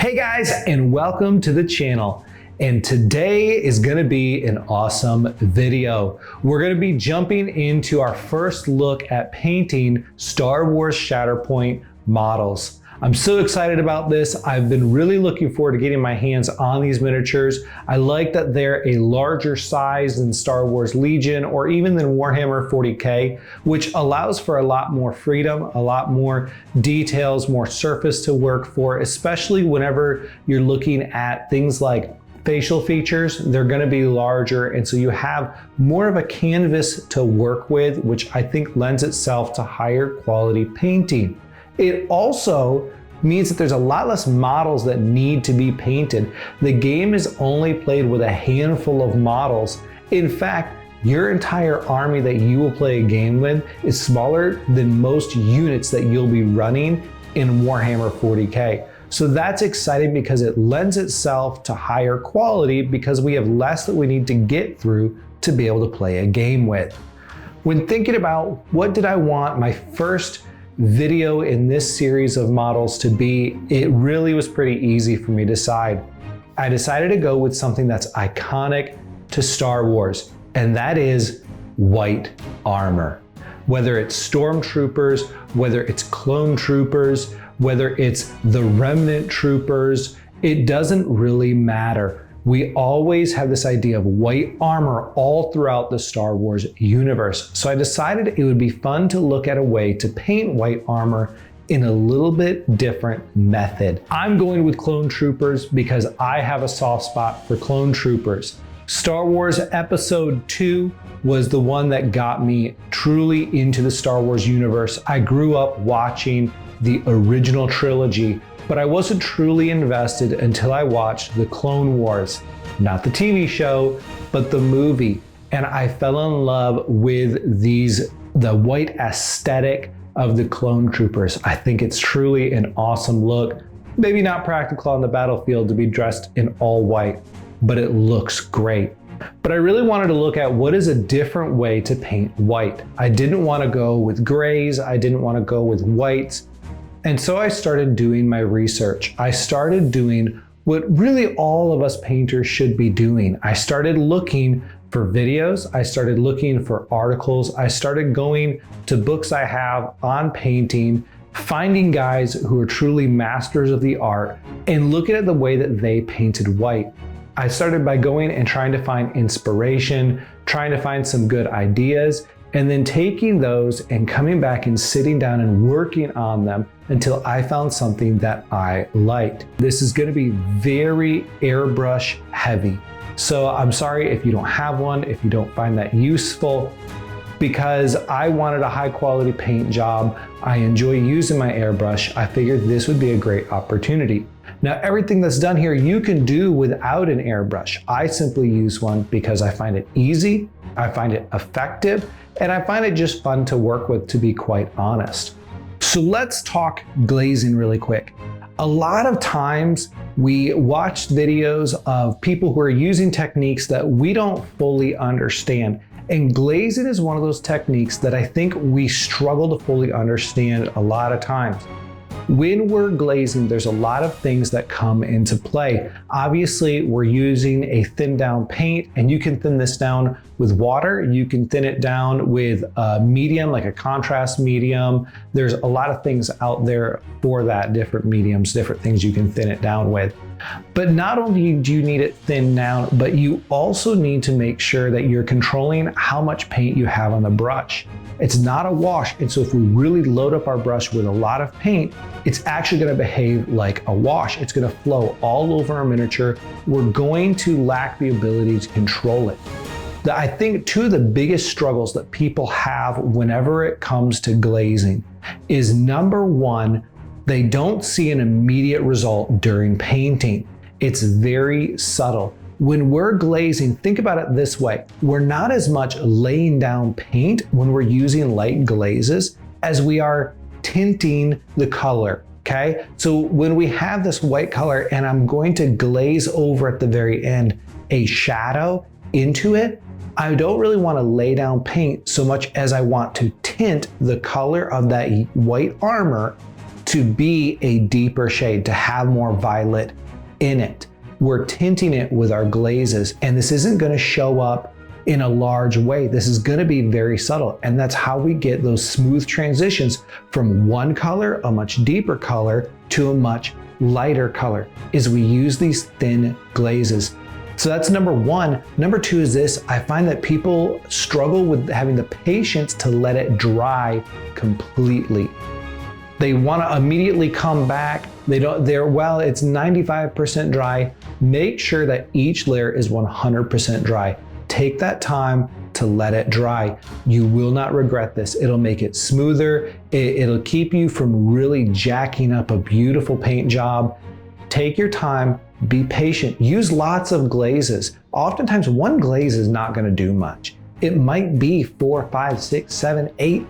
Hey guys, and welcome to the channel. And today is gonna be an awesome video. We're gonna be jumping into our first look at painting Star Wars Shatterpoint models. I'm so excited about this. I've been really looking forward to getting my hands on these miniatures. I like that they're a larger size than Star Wars Legion or even than Warhammer 40K, which allows for a lot more freedom, a lot more details, more surface to work for, especially whenever you're looking at things like facial features. They're gonna be larger, and so you have more of a canvas to work with, which I think lends itself to higher quality painting. It also means that there's a lot less models that need to be painted. The game is only played with a handful of models. In fact, your entire army that you will play a game with is smaller than most units that you'll be running in Warhammer 40K. So that's exciting because it lends itself to higher quality because we have less that we need to get through to be able to play a game with. When thinking about what did I want my first video in this series of models to be, it really was pretty easy for me to decide. I decided to go with something that's iconic to Star Wars, and that is white armor. Whether it's stormtroopers, whether it's clone troopers, whether it's the remnant troopers, it doesn't really matter. We always have this idea of white armor all throughout the Star Wars universe. So I decided it would be fun to look at a way to paint white armor in a little bit different method. I'm going with clone troopers because I have a soft spot for clone troopers. Star Wars Episode 2 was the one that got me truly into the Star Wars universe. I grew up watching the original trilogy, but I wasn't truly invested until I watched the Clone Wars, not the TV show, but the movie. And I fell in love with the white aesthetic of the clone troopers. I think it's truly an awesome look. Maybe not practical on the battlefield to be dressed in all white, but it looks great. But I really wanted to look at what is a different way to paint white. I didn't want to go with grays. I didn't want to go with whites. And so I started doing my research. I started doing what really all of us painters should be doing. I started looking for videos. I started looking for articles. I started going to books I have on painting, finding guys who are truly masters of the art and looking at the way that they painted white. I started by going and trying to find inspiration, trying to find some good ideas, and then taking those and coming back and sitting down and working on them until I found something that I liked. This is going to be very airbrush heavy. So I'm sorry if you don't have one, if you don't find that useful, because I wanted a high quality paint job. I enjoy using my airbrush. I figured this would be a great opportunity. Now, everything that's done here, you can do without an airbrush. I simply use one because I find it easy, I find it effective, and I find it just fun to work with, to be quite honest. So let's talk glazing really quick. A lot of times we watch videos of people who are using techniques that we don't fully understand. And glazing is one of those techniques that I think we struggle to fully understand a lot of times. When we're glazing, there's a lot of things that come into play. Obviously, we're using a thin down paint, and you can thin this down with water. You can thin it down with a medium, like a contrast medium. There's a lot of things out there for that, different mediums, different things you can thin it down with. But not only do you need it thinned down, but you also need to make sure that you're controlling how much paint you have on the brush. It's not a wash, and so if we really load up our brush with a lot of paint, it's actually going to behave like a wash. It's going to flow all over our miniature. We're going to lack the ability to control it. I think two of the biggest struggles that people have whenever it comes to glazing is, number one, they don't see an immediate result during painting. It's very subtle. When we're glazing, think about it this way. We're not as much laying down paint when we're using light glazes as we are tinting the color, okay? So when we have this white color and I'm going to glaze over at the very end a shadow into it, I don't really want to lay down paint so much as I want to tint the color of that white armor to be a deeper shade, to have more violet in it. We're tinting it with our glazes, and this isn't going to show up in a large way. This is going to be very subtle, and that's how we get those smooth transitions from one color, a much deeper color, to a much lighter color, is we use these thin glazes. So that's number one. Number two is this: I find that people struggle with having the patience to let it dry completely. They want to immediately come back. Well, it's 95% dry. Make sure that each layer is 100% dry. Take that time to let it dry. You will not regret this. It'll make it smoother. It'll keep you from really jacking up a beautiful paint job. Take your time, be patient. Use lots of glazes. Oftentimes one glaze is not going to do much. It might be 4, 5, 6, 7, 8.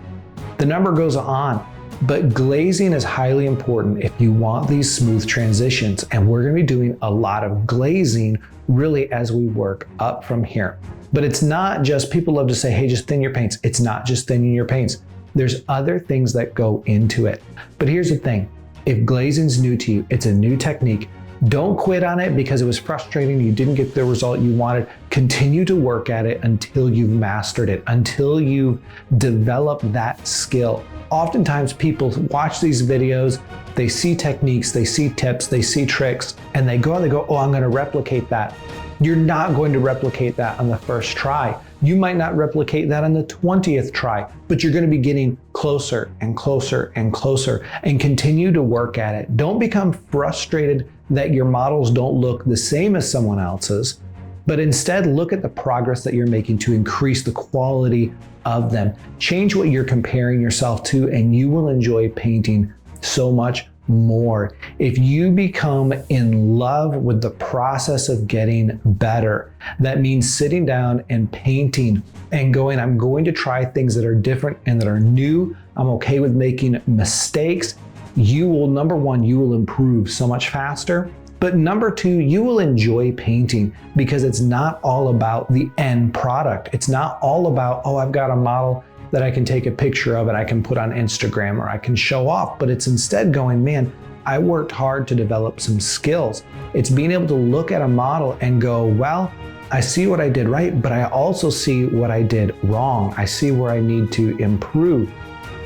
The number goes on. But glazing is highly important if you want these smooth transitions, and we're going to be doing a lot of glazing really as we work up from here. But it's not just, people love to say, hey, just thin your paints. It's not just thinning your paints. There's other things that go into it. But here's the thing: if glazing's new to you, it's a new technique. Don't quit on it because it was frustrating, you didn't get the result you wanted. Continue to work at it until you've mastered it, until you develop that skill. Oftentimes people watch these videos, they see techniques, they see tips, they see tricks, and they go, oh, I'm going to replicate that. You're not going to replicate that on the first try. You might not replicate that on the 20th try, but you're going to be getting closer and closer and closer, and continue to work at it. Don't become frustrated that your models don't look the same as someone else's, but instead look at the progress that you're making to increase the quality of them. Change what you're comparing yourself to, and you will enjoy painting so much more. If you become in love with the process of getting better, that means sitting down and painting and going, I'm going to try things that are different and that are new. I'm okay with making mistakes. You will, number one, you will improve so much faster. But number two, you will enjoy painting because it's not all about the end product. It's not all about, oh, I've got a model that I can take a picture of and I can put on Instagram or I can show off. But it's instead going, man, I worked hard to develop some skills. It's being able to look at a model and go, well, I see what I did right, but I also see what I did wrong. I see where I need to improve.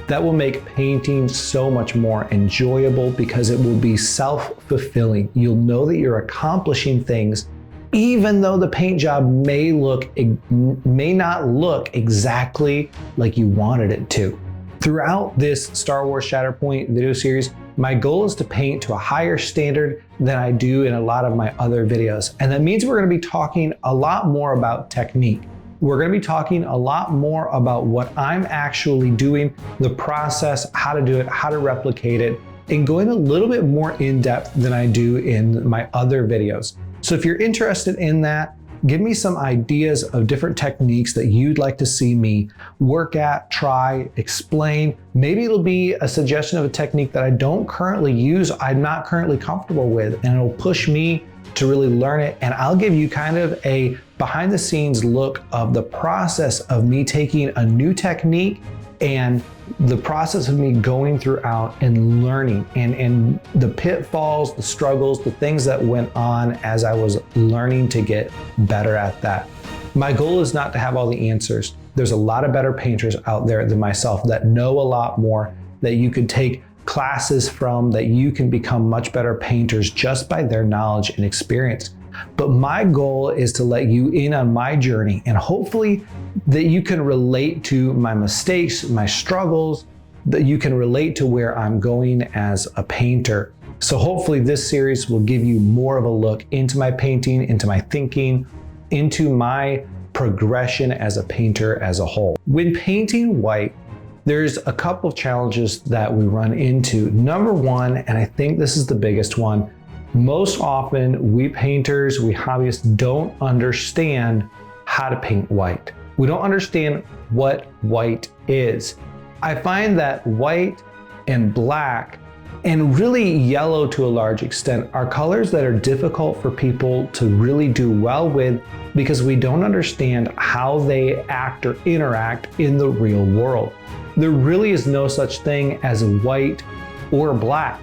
That will make painting so much more enjoyable because it will be self-fulfilling. You'll know that you're accomplishing things even though the paint job may not look exactly like you wanted it to. Throughout this Star Wars Shatterpoint video series, my goal is to paint to a higher standard than I do in a lot of my other videos. And that means we're going to be talking a lot more about technique. We're going to be talking a lot more about what I'm actually doing, the process, how to do it, how to replicate it, and going a little bit more in depth than I do in my other videos. So if you're interested in that, give me some ideas of different techniques that you'd like to see me work at, try, explain. Maybe it'll be a suggestion of a technique that I don't currently use, I'm not currently comfortable with, and it'll push me to really learn it. And I'll give you kind of a behind the scenes look of the process of me taking a new technique and the process of me going throughout and learning and the pitfalls, the struggles, the things that went on as I was learning to get better at that. My goal is not to have all the answers. There's a lot of better painters out there than myself that know a lot more, that you could take classes from, that you can become much better painters just by their knowledge and experience. But my goal is to let you in on my journey, and hopefully that you can relate to my mistakes, my struggles, that you can relate to where I'm going as a painter. So hopefully this series will give you more of a look into my painting, into my thinking, into my progression as a painter as a whole. When painting white, there's a couple of challenges that we run into. Number one, and I think this is the biggest one, most often we painters, we hobbyists don't understand how to paint white. We don't understand what white is. I find that white and black and really yellow to a large extent are colors that are difficult for people to really do well with because we don't understand how they act or interact in the real world. There really is no such thing as white or black.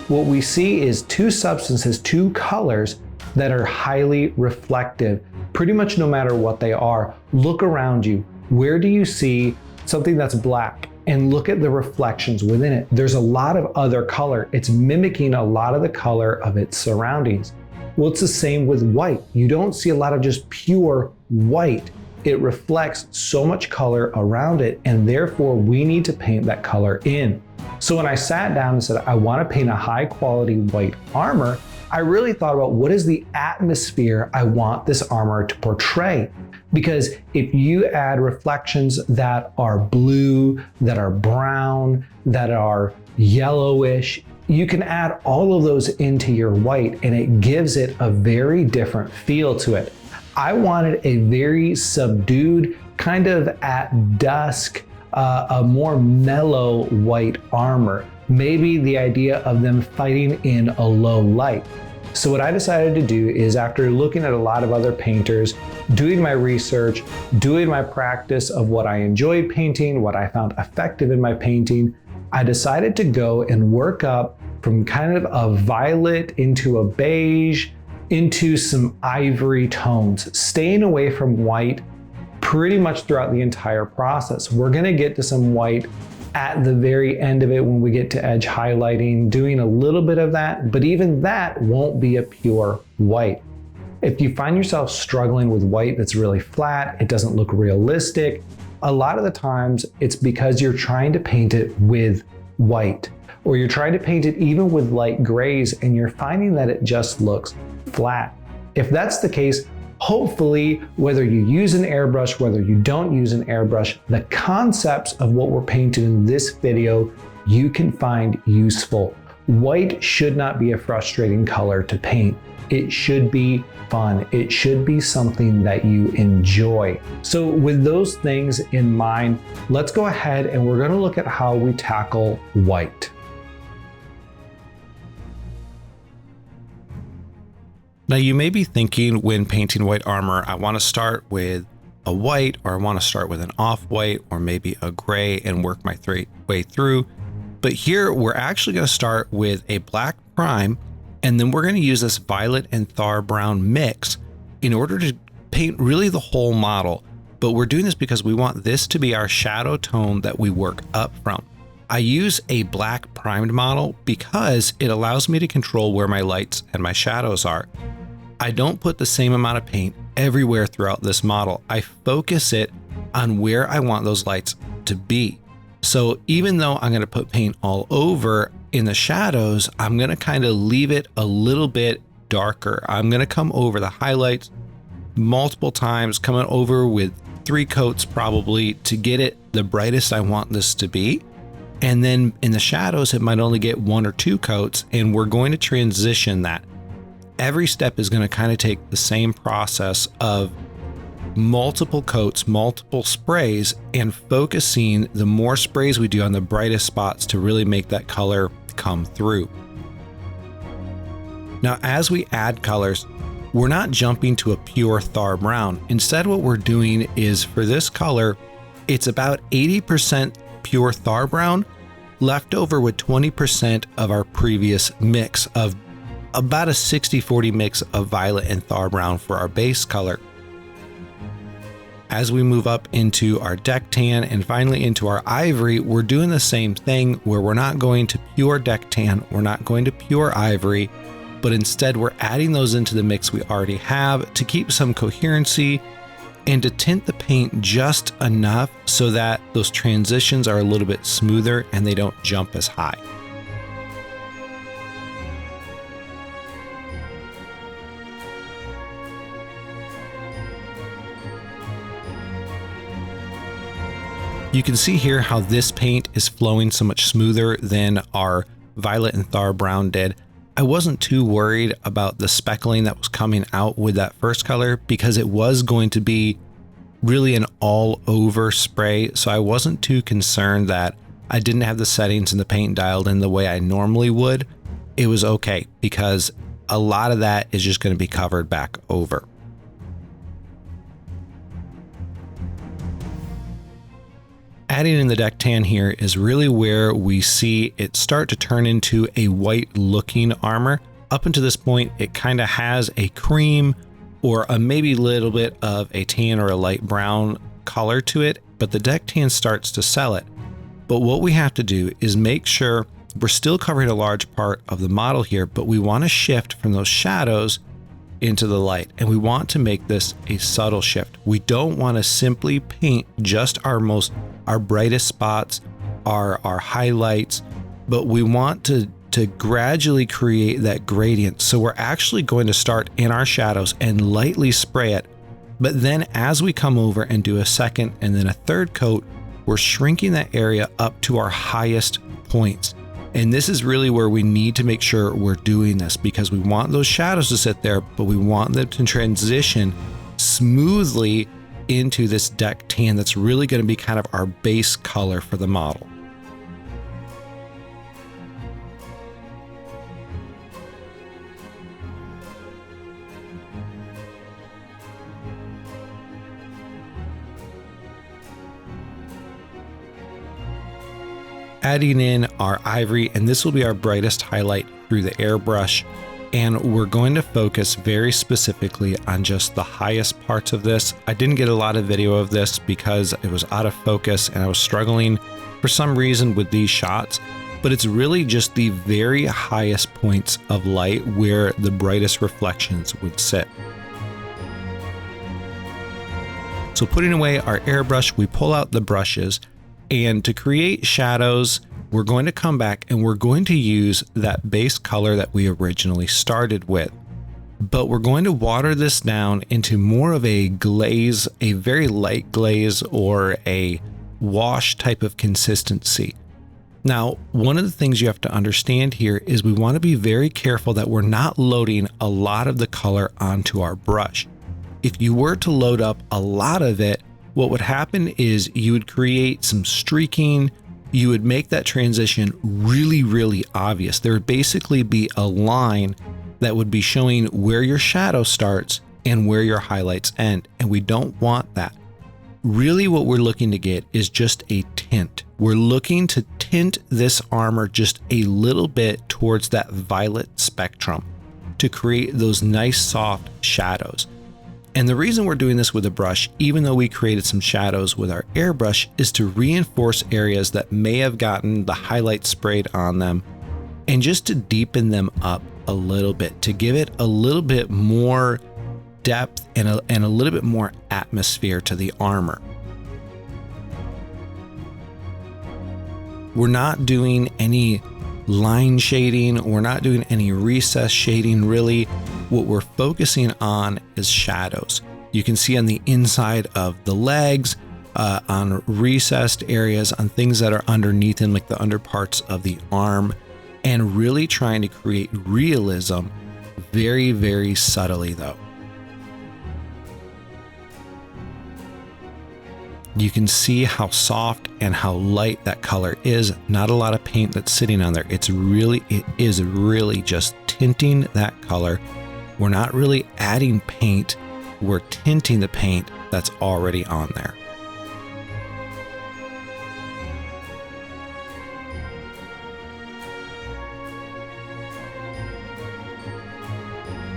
What we see is two substances, two colors that are highly reflective, pretty much no matter what they are. Look around you. Where do you see something that's black? And look at the reflections within it. There's a lot of other color. It's mimicking a lot of the color of its surroundings. Well, it's the same with white. You don't see a lot of just pure white. It reflects so much color around it, and therefore we need to paint that color in. So when I sat down and said, I want to paint a high quality white armor, I really thought about what is the atmosphere I want this armor to portray. Because if you add reflections that are blue, that are brown, that are yellowish, you can add all of those into your white and it gives it a very different feel to it. I wanted a very subdued, kind of at dusk, a more mellow white armor. Maybe the idea of them fighting in a low light. So what I decided to do is, after looking at a lot of other painters, doing my research, doing my practice of what I enjoyed painting, what I found effective in my painting, I decided to go and work up from kind of a violet into a beige, into some ivory tones, staying away from white pretty much throughout the entire process. We're gonna get to some white at the very end of it when we get to edge highlighting, doing a little bit of that, but even that won't be a pure white. If you find yourself struggling with white that's really flat, it doesn't look realistic, a lot of the times it's because you're trying to paint it with white, or you're trying to paint it even with light grays and you're finding that it just looks flat. If that's the case, hopefully, whether you use an airbrush, whether you don't use an airbrush, the concepts of what we're painting in this video, you can find useful. White should not be a frustrating color to paint. It should be fun. It should be something that you enjoy. So with those things in mind, let's go ahead and we're going to look at how we tackle white. Now you may be thinking, when painting white armor, I want to start with a white, or I want to start with an off-white, or maybe a gray and work my way through. But here we're actually going to start with a black prime, and then we're going to use this violet and Thar brown mix in order to paint really the whole model. But we're doing this because we want this to be our shadow tone that we work up from. I use a black primed model because it allows me to control where my lights and my shadows are. I don't put the same amount of paint everywhere throughout this model. I focus it on where I want those lights to be. So even though I'm going to put paint all over in the shadows, I'm going to kind of leave it a little bit darker. I'm going to come over the highlights multiple times, coming over with 3 coats probably to get it the brightest I want this to be. And then in the shadows, it might only get 1 or 2 coats, and we're going to transition that. Every step is going to kind of take the same process of multiple coats, multiple sprays, and focusing the more sprays we do on the brightest spots to really make that color come through. Now, as we add colors, we're not jumping to a pure Thar brown. Instead, what we're doing is, for this color, it's about 80% pure Thar brown, left over with 20% of our previous mix of about a 60-40 mix of violet and Thar brown for our base color. As we move up into our deck tan and finally into our ivory, we're doing the same thing, where we're not going to pure deck tan, we're not going to pure ivory, but instead we're adding those into the mix we already have to keep some coherency and to tint the paint just enough so that those transitions are a little bit smoother and they don't jump as high. You can see here how this paint is flowing so much smoother than our violet and Thar brown did. I wasn't too worried about the speckling that was coming out with that first color because it was going to be really an all over spray. So I wasn't too concerned that I didn't have the settings in the paint dialed in the way I normally would. It was okay because a lot of that is just going to be covered back over. adding in the deck tan here is really where we see it start to turn into a white looking armor. Up until this point, it kind of has a cream or a maybe little bit of a tan or a light brown color to it, but the deck tan starts to sell it. But what we have to do is make sure we're still covering a large part of the model here, but we want to shift from those shadows into the light, and we want to make this a subtle shift. We don't want to simply paint just our brightest spots, our highlights, but we want to gradually create that gradient. So we're actually going to start in our shadows and lightly spray it, but then as we come over and do a second and then a third coat, we're shrinking that area up to our highest points. And this is really where we need to make sure we're doing this, because we want those shadows to sit there, but we want them to transition smoothly into this deck tan that's really going to be kind of our base color for the model. Adding in our ivory, and this will be our brightest highlight through the airbrush, and we're going to focus very specifically on just the highest parts of this. I didn't get a lot of video of this because it was out of focus and I was struggling for some reason with these shots, but it's really just the very highest points of light where the brightest reflections would sit. So putting away our airbrush, we pull out the brushes, and to create shadows, we're going to come back and we're going to use that base color that we originally started with. But we're going to water this down into more of a glaze, a very light glaze or a wash type of consistency. Now, one of the things you have to understand here is we want to be very careful that we're not loading a lot of the color onto our brush. If you were to load up a lot of it, what would happen is you would create some streaking. You would make that transition really, really obvious. There would basically be a line that would be showing where your shadow starts and where your highlights end, and we don't want that. Really what we're looking to get is just a tint. We're looking to tint this armor just a little bit towards that violet spectrum to create those nice soft shadows. And the reason we're doing this with a brush, even though we created some shadows with our airbrush, is to reinforce areas that may have gotten the highlight sprayed on them, and just to deepen them up a little bit, to give it a little bit more depth and a little bit more atmosphere to the armor. We're not doing any line shading, we're not doing any recess shading really. What we're focusing on is shadows. You can see on the inside of the legs, on recessed areas, on things that are underneath them, like the underparts of the arm, and really trying to create realism very, very subtly though. You can see how soft and how light that color is. Not a lot of paint that's sitting on there. It is really just tinting that color. We're not really adding paint, we're tinting the paint that's already on there.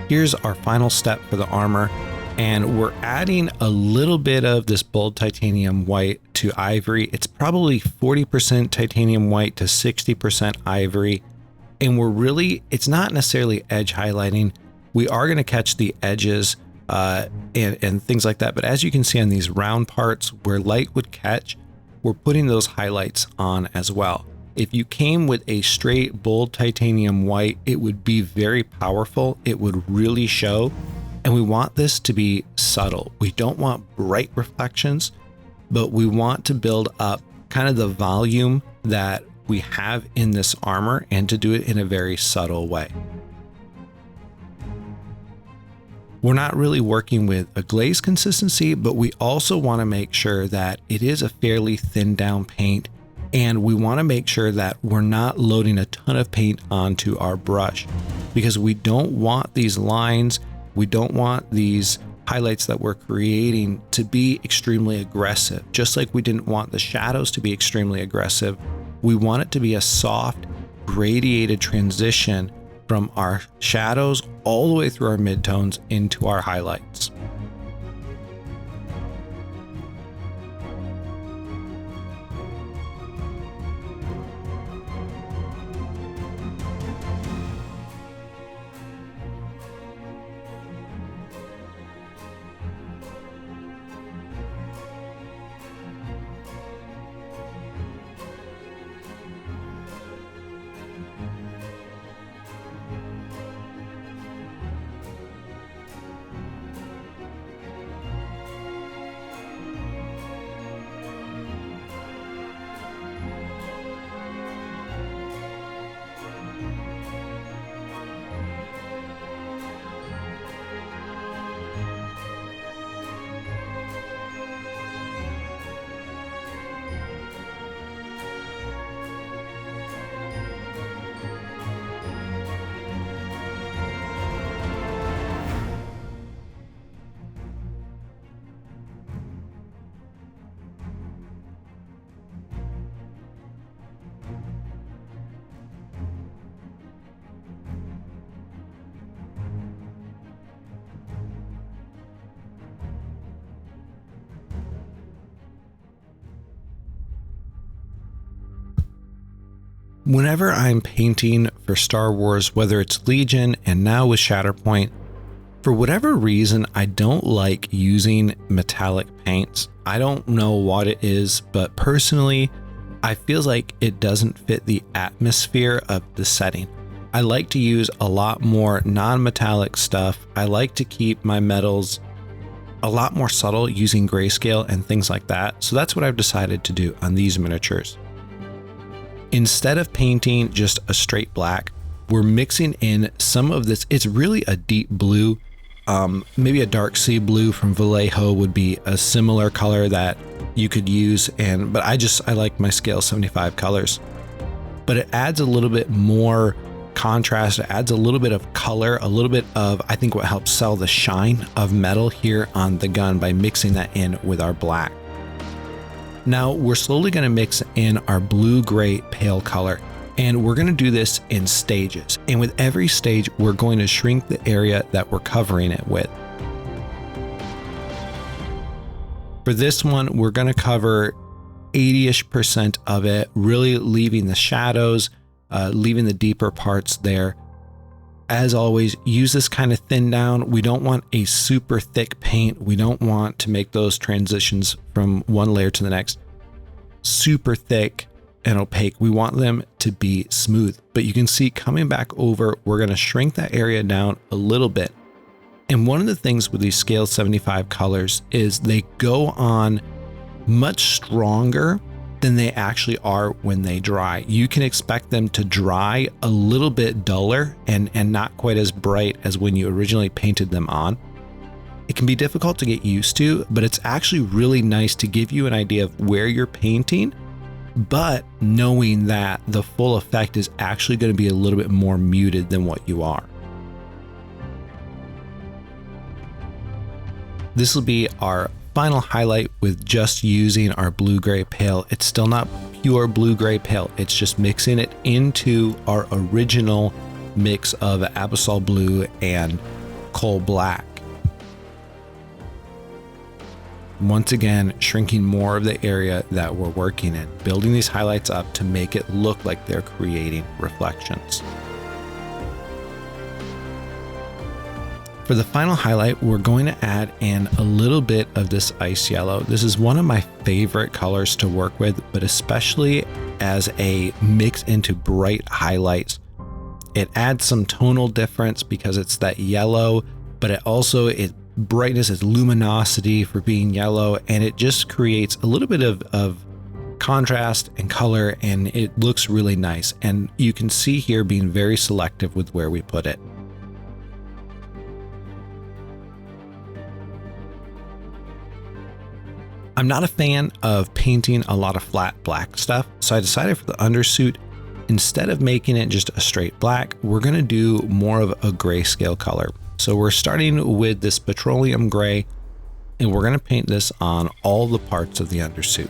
Here's our final step for the armor, and we're adding a little bit of this bold titanium white to ivory. It's probably 40% titanium white to 60% ivory, and it's not necessarily edge highlighting. We are going to catch the edges and things like that. But as you can see on these round parts where light would catch, we're putting those highlights on as well. If you came with a straight bold titanium white, it would be very powerful. It would really show. And we want this to be subtle. We don't want bright reflections, but we want to build up kind of the volume that we have in this armor and to do it in a very subtle way. We're not really working with a glaze consistency, but we also want to make sure that it is a fairly thin down paint, and we want to make sure that we're not loading a ton of paint onto our brush, because we don't want these lines, we don't want these highlights that we're creating to be extremely aggressive. Just like we didn't want the shadows to be extremely aggressive, we want it to be a soft, radiated transition from our shadows all the way through our midtones into our highlights. Whenever I'm painting for Star Wars, whether it's Legion and now with Shatterpoint, for whatever reason, I don't like using metallic paints. I don't know what it is, but personally, I feel like it doesn't fit the atmosphere of the setting. I like to use a lot more non-metallic stuff. I like to keep my metals a lot more subtle using grayscale and things like that. So that's what I've decided to do on these miniatures. Instead of painting just a straight black, we're mixing in some of this. It's really a deep blue. Maybe a dark sea blue from Vallejo would be a similar color that you could use. But I like my scale 75 colors, but it adds a little bit more contrast. It adds a little bit of color, a little bit of, I think, what helps sell the shine of metal here on the gun by mixing that in with our black. Now we're slowly going to mix in our blue-gray pale color, and we're going to do this in stages. And with every stage, we're going to shrink the area that we're covering it with. For this one, we're going to cover 80-ish% of it, really leaving the shadows, leaving the deeper parts there. As always, use this kind of thin down. We don't want a super thick paint. We don't want to make those transitions from one layer to the next super thick and opaque. We want them to be smooth. But you can see coming back over, we're going to shrink that area down a little bit. And one of the things with these scale 75 colors is they go on much stronger than they actually are when they dry. You can expect them to dry a little bit duller and not quite as bright as when you originally painted them on. It can be difficult to get used to, but it's actually really nice to give you an idea of where you're painting, but knowing that the full effect is actually going to be a little bit more muted than what you are. This will be our final highlight with just using our blue-gray pale. It's still not pure blue-gray pale. It's just mixing it into our original mix of Abyssal blue and coal black. Once again, shrinking more of the area that we're working in, building these highlights up to make it look like they're creating reflections. For the final highlight, we're going to add in a little bit of this ice yellow. This is one of my favorite colors to work with, but especially as a mix into bright highlights. It adds some tonal difference because it's that yellow, but it brightness, its luminosity for being yellow, and it just creates a little bit of contrast and color, and it looks really nice. And you can see here being very selective with where we put it. I'm not a fan of painting a lot of flat black stuff, so I decided for the undersuit, instead of making it just a straight black, we're going to do more of a grayscale color. So we're starting with this petroleum gray, and we're going to paint this on all the parts of the undersuit.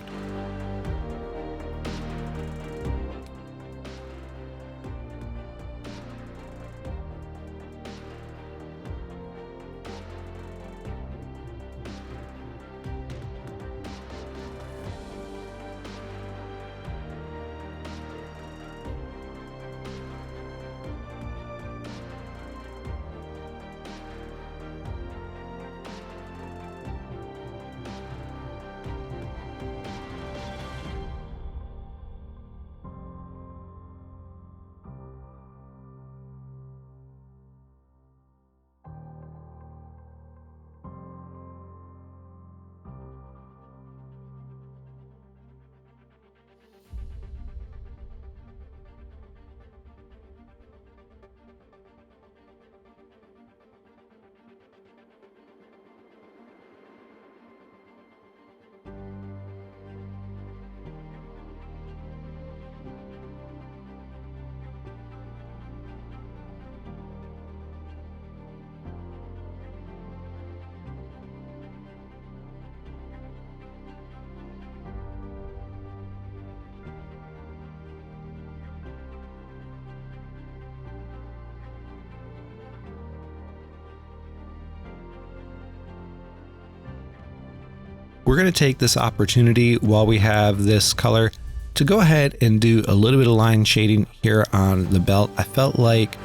We're going to take this opportunity while we have this color to go ahead and do a little bit of line shading here on the belt. I felt like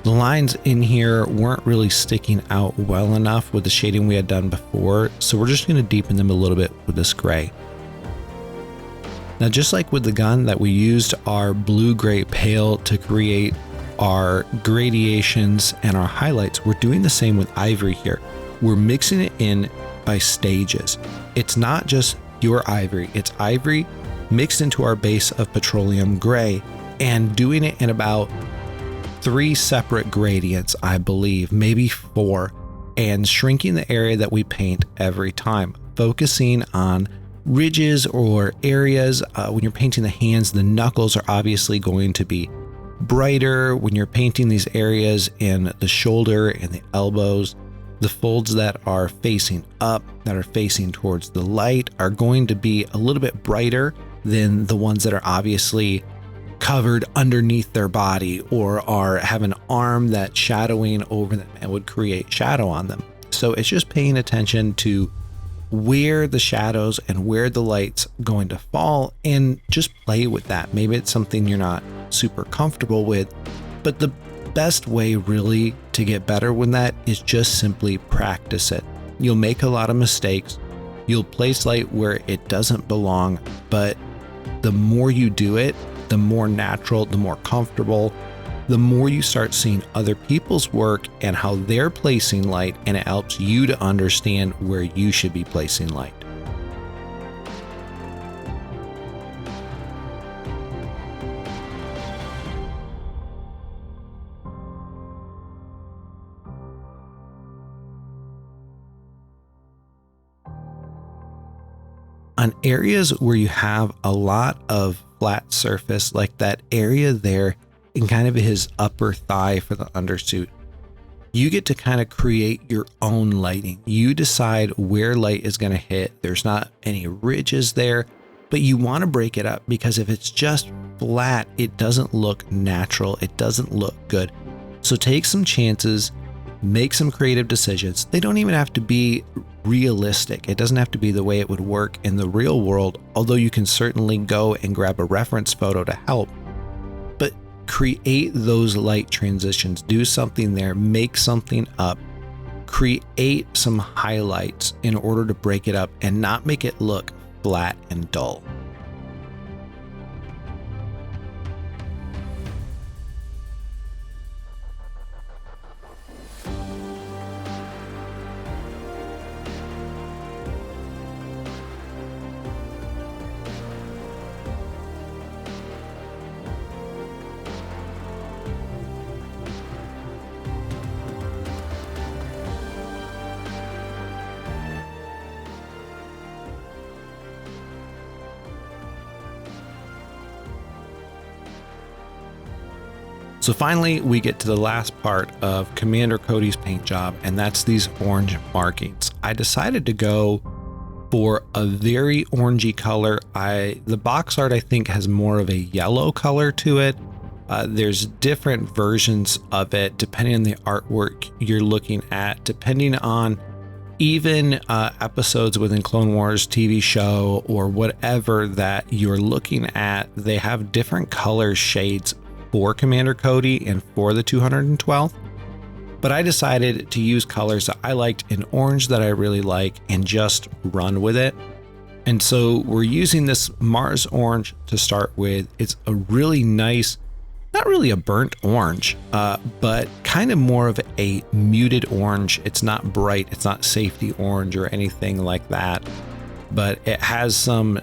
the lines in here weren't really sticking out well enough with the shading we had done before, so we're just going to deepen them a little bit with this gray. Now, just like with the gun that we used our blue-gray pale to create our gradations and our highlights, we're doing the same with ivory here. We're mixing it in by stages. It's not just pure ivory, it's ivory mixed into our base of petroleum gray and doing it in about 3 separate gradients, I believe, maybe 4, and shrinking the area that we paint every time, focusing on ridges or areas. When you're painting the hands, the knuckles are obviously going to be brighter. When you're painting these areas in the shoulder and the elbows, the folds that are facing up, that are facing towards the light, are going to be a little bit brighter than the ones that are obviously covered underneath their body or have an arm that's shadowing over them and would create shadow on them. So it's just paying attention to where the shadows and where the light's going to fall and just play with that. Maybe it's something you're not super comfortable with, but the best way really to get better with that is just simply practice it. You'll make a lot of mistakes. You'll place light where it doesn't belong, but the more you do it, the more natural, the more comfortable, the more you start seeing other people's work and how they're placing light, and it helps you to understand where you should be placing light. On areas where you have a lot of flat surface, like that area there in kind of his upper thigh for the undersuit, you get to kind of create your own lighting. You decide where light is going to hit. There's not any ridges there, but you want to break it up, because if it's just flat, it doesn't look natural. It doesn't look good. So take some chances, make some creative decisions. They don't even have to be realistic. It doesn't have to be the way it would work in the real world, although you can certainly go and grab a reference photo to help. But create those light transitions, do something there, make something up, create some highlights in order to break it up and not make it look flat and dull. So finally, we get to the last part of Commander Cody's paint job, and that's these orange markings. I decided to go for a very orangey color. The box art, I think, has more of a yellow color to it. There's different versions of it depending on the artwork you're looking at, depending on even episodes within Clone Wars TV show or whatever that you're looking at. They have different color shades for Commander Cody and for the 212th. But I decided to use colors that I liked in orange that I really like and just run with it. And so we're using this Mars orange to start with. It's a really nice, not really a burnt orange, but kind of more of a muted orange. It's not bright, it's not safety orange or anything like that, but it has some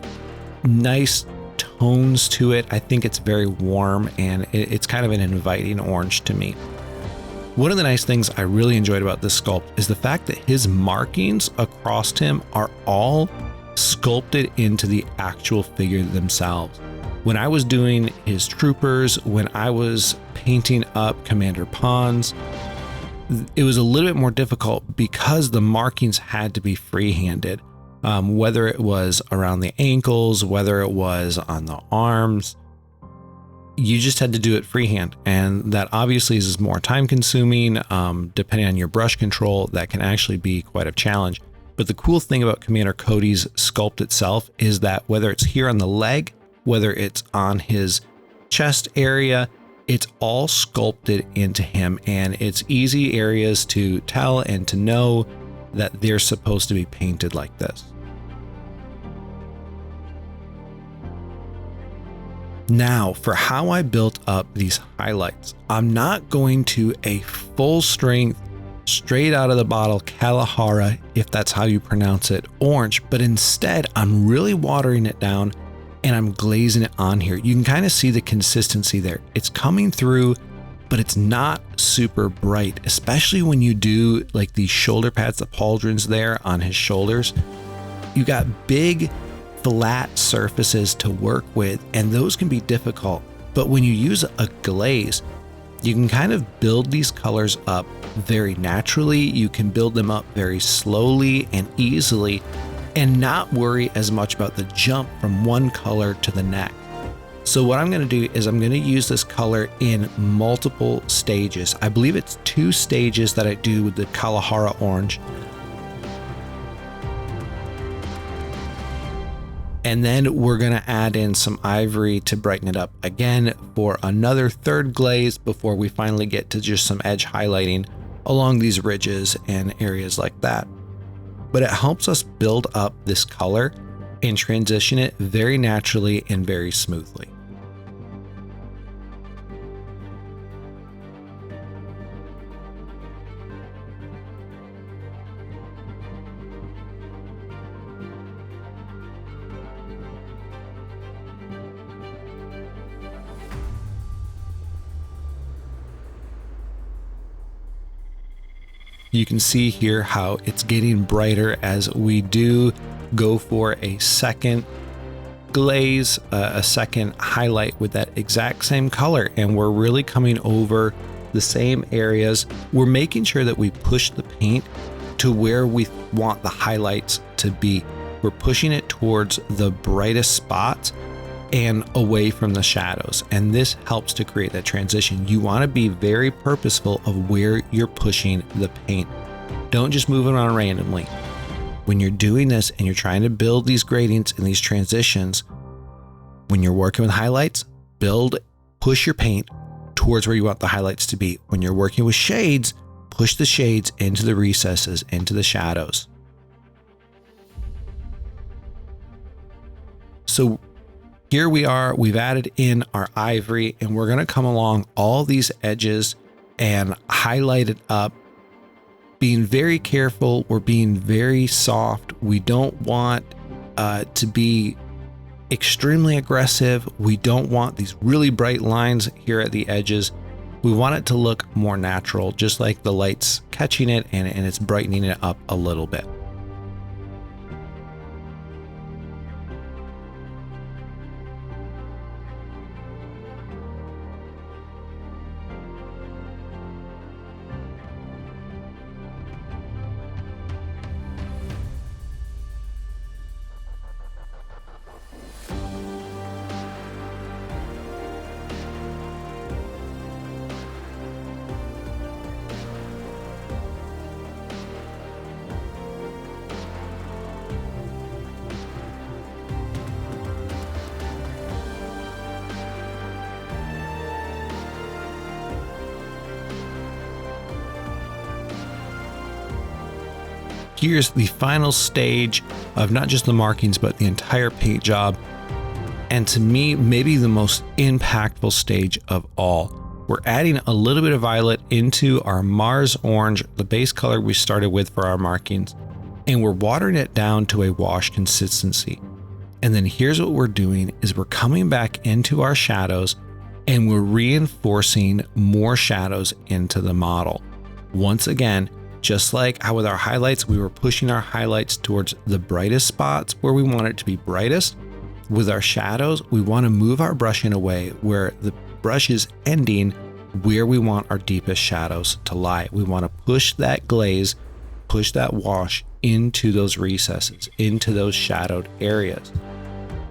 nice tones to it. I think it's very warm and it's kind of an inviting orange to me. One of the nice things I really enjoyed about this sculpt is the fact that his markings across him are all sculpted into the actual figure themselves. When I was doing his troopers, when I was painting up Commander Pons, it was a little bit more difficult because the markings had to be free-handed, whether it was around the ankles, whether it was on the arms. You just had to do it freehand, and that obviously is more time consuming. Depending on your brush control, that can actually be quite a challenge. But the cool thing about Commander Cody's sculpt itself is that whether it's here on the leg, whether it's on his chest area, it's all sculpted into him, and it's easy areas to tell and to know that they're supposed to be painted like this. Now, for how I built up these highlights, I'm not going to a full strength, straight out of the bottle Kalahara, if that's how you pronounce it, orange, but instead I'm really watering it down and I'm glazing it on here. You can kind of see the consistency there. It's coming through, but it's not super bright, especially when you do like these shoulder pads, the pauldrons there on his shoulders. You got big flat surfaces to work with, and those can be difficult. But when you use a glaze, you can kind of build these colors up very naturally. You can build them up very slowly and easily and not worry as much about the jump from one color to the next. So what I'm going to do is I'm going to use this color in multiple stages. I believe it's 2 stages that I do with the Kalahara orange. And then we're going to add in some ivory to brighten it up again for another 3rd glaze before we finally get to just some edge highlighting along these ridges and areas like that. But it helps us build up this color and transition it very naturally and very smoothly. You can see here how it's getting brighter as we do go for a second glaze, a second highlight with that exact same color. And we're really coming over the same areas. We're making sure that we push the paint to where we want the highlights to be. We're pushing it towards the brightest spots and away from the shadows. And this helps to create that transition. You want to be very purposeful of where you're pushing the paint. Don't just move it around randomly. When you're doing this and you're trying to build these gradients and these transitions, when you're working with highlights, push your paint towards where you want the highlights to be. When you're working with shades, push the shades into the recesses, into the shadows. So here we are, we've added in our ivory, and we're going to come along all these edges and highlight it up, being very careful. We're being very soft. We don't want to be extremely aggressive. We don't want these really bright lines here at the edges. We want it to look more natural, just like the light's catching it and it's brightening it up a little bit. here's the final stage of not just the markings, but the entire paint job. And to me, maybe the most impactful stage of all. We're adding a little bit of violet into our Mars orange, the base color we started with for our markings, and we're watering it down to a wash consistency. And then here's what we're doing is we're coming back into our shadows and we're reinforcing more shadows into the model. Once again, just like how with our highlights, we were pushing our highlights towards the brightest spots where we want it to be brightest. With our shadows, we want to move our brush in a way where the brush is ending where we want our deepest shadows to lie. We want to push that glaze, push that wash into those recesses, into those shadowed areas.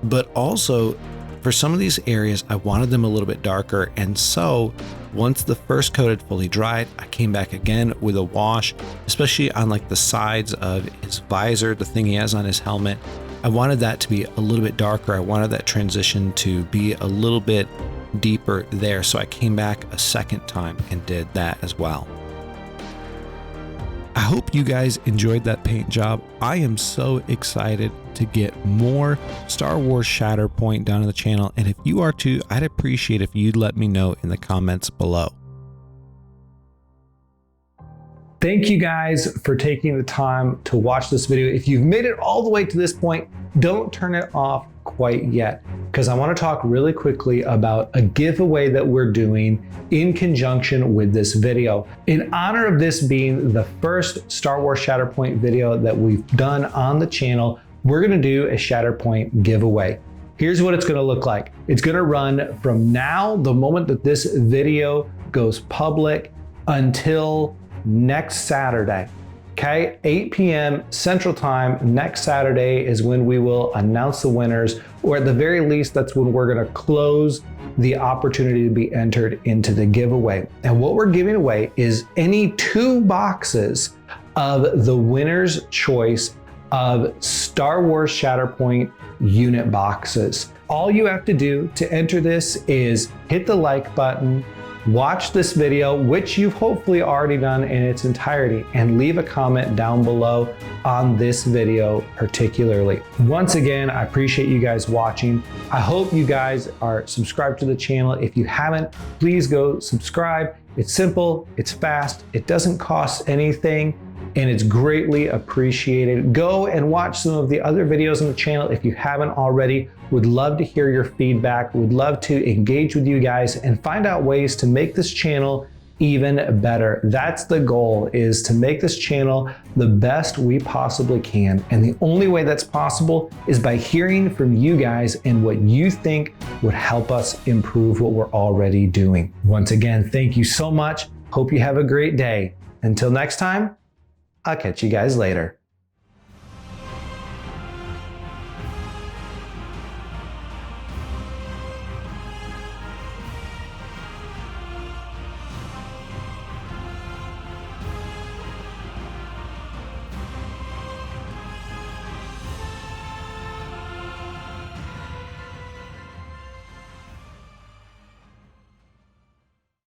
But also, for some of these areas, I wanted them a little bit darker. And so once the first coat had fully dried, I came back again with a wash, especially on like the sides of his visor, the thing he has on his helmet. I wanted that to be a little bit darker. I wanted that transition to be a little bit deeper there. So I came back a second time and did that as well. I hope you guys enjoyed that paint job. I am so excited to get more Star Wars Shatterpoint down on the channel. And if you are too, I'd appreciate if you'd let me know in the comments below. Thank you guys for taking the time to watch this video. If you've made it all the way to this point, don't turn it off quite yet, because I want to talk really quickly about a giveaway that we're doing in conjunction with this video. In honor of this being the first Star Wars Shatterpoint video that we've done on the channel, we're going to do a Shatterpoint giveaway. Here's what it's going to look like. It's going to run from now, the moment that this video goes public, until next Saturday. Okay, 8 p.m. Central Time next Saturday is when we will announce the winners, or at the very least, that's when we're going to close the opportunity to be entered into the giveaway. And what we're giving away is any 2 boxes of the winner's choice of Star Wars Shatterpoint unit boxes. All you have to do to enter this is hit the like button, watch this video, which you've hopefully already done in its entirety, and leave a comment down below on this video particularly. Once again, I appreciate you guys watching. I hope you guys are subscribed to the channel. If you haven't, please go subscribe. It's simple, it's fast, it doesn't cost anything, and it's greatly appreciated. Go and watch some of the other videos on the channel if you haven't already. Would love to hear your feedback. Would love to engage with you guys and find out ways to make this channel even better. That's the goal, is to make this channel the best we possibly can. And the only way that's possible is by hearing from you guys and what you think would help us improve what we're already doing. Once again, thank you so much. Hope you have a great day. Until next time, I'll catch you guys later.